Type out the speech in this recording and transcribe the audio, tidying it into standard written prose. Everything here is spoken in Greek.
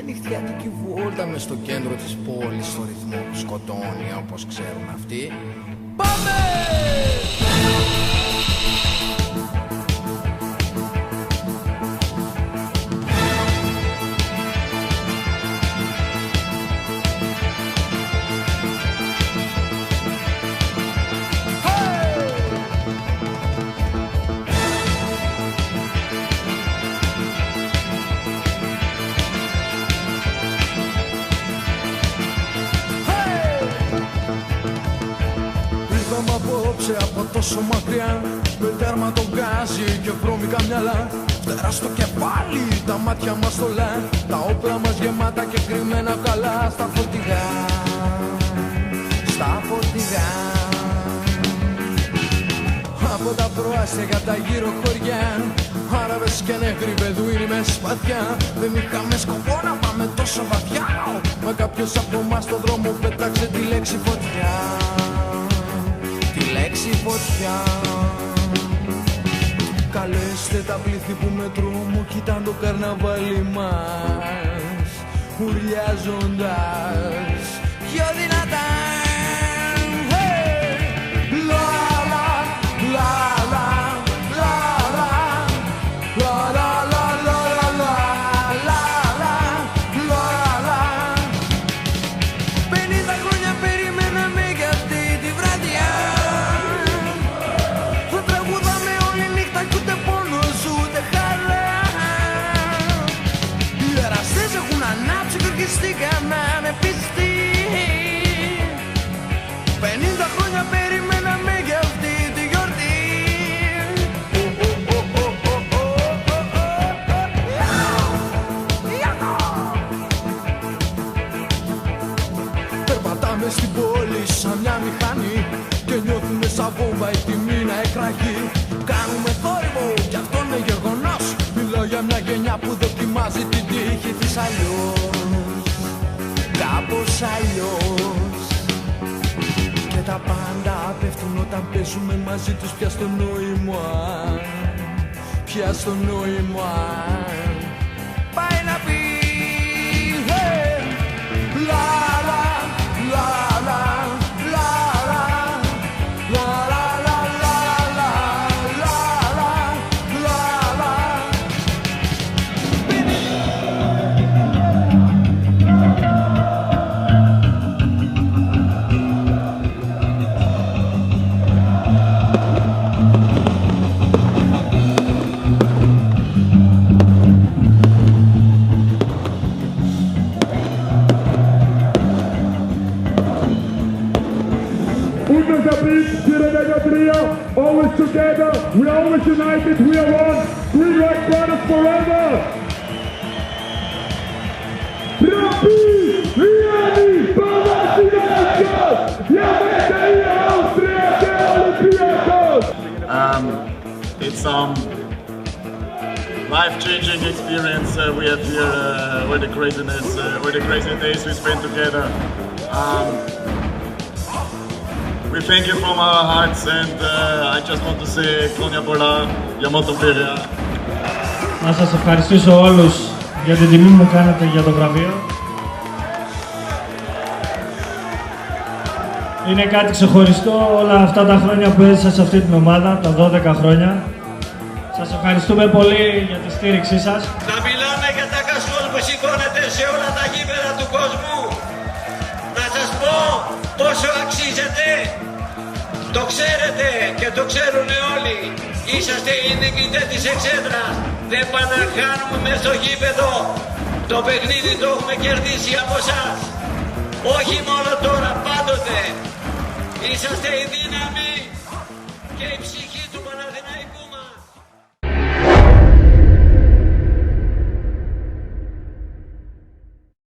νυχτιάτικη βόλτα μες στο κέντρο της πόλης, στο ρυθμό που σκοτώνει όπως ξέρουν αυτοί. Πάμε! Από τόσο μακριά, με τέρμα το γκάζι και βρώμικα μυαλά. Φτερά στο κεφάλι, τα μάτια μας θολά, τα όπλα μας γεμάτα και κρυμμένα καλά. Στα φορτηγά, στα φορτηγά. Από τα προάστια για τα γύρω χωριά, Άραβες και νέγροι, Μπεδουίνοι με σπαθιά. Δεν είχαμε σκοπό να πάμε τόσο βαθιά, μα κάποιος από εμάς στον δρόμο πέταξε τη λέξη φωτιά. Λέξη φωτιά. Καλέστε τα πλήθη που με τρόμο κοιτάν το καρναβάλι μας, ουρλιάζοντας πιο δυνατά. Στήκαμε πιστοί. 50 χρόνια περιμέναμε για αυτή τη γιορτή. Περπατάμε στην πόλη σαν μια μηχανή και νιώθουμε σαν βόμβα η τιμή να εκραγεί. Κάνουμε θόρυβο κι αυτό είναι γεγονός. Μιλάω για μια γενιά που δοκιμάζει την τύχη της αλλιώς, κάπως αλλιώς. Και τα πάντα πέφτουν όταν παίζουμε μαζί τους πια στο νόημα, πια στο νόημα. Πάει να πει hey! La la la la la la la la la la la la. Always together, we are always united, we are one, Green White Brothers forever! Rappi, Riani, Panathinaikos, Yamete Austria, Olympiakos! It's life-changing experience we have here with the craziness, with the crazy days we spent together. We thank you from our hearts and I just want to say Χρόνια πολλά για Μοτοπήρια. Να σας ευχαριστήσω όλους για την τιμή που μου κάνετε για το βραβείο. Είναι κάτι ξεχωριστό όλα αυτά τα χρόνια που έζησα σε αυτή την ομάδα, τα 12 χρόνια. Σας ευχαριστούμε πολύ για τη στήριξή σας. Να μιλάμε για τα κασκόλ που σηκώνεται σε όλα τα γήπεδα του κόσμου. Να σας πω πόσο αξίζετε. Το ξέρετε και το ξέρουν όλοι. Είσαστε οι νικητές της Εξέδρας. Δεν πάνε να χάνουμε μέσα στο γήπεδο. Το παιχνίδι το έχουμε κερδίσει από εσάς. Όχι μόνο τώρα, πάντοτε. Είσαστε η δύναμη και η ψυχή.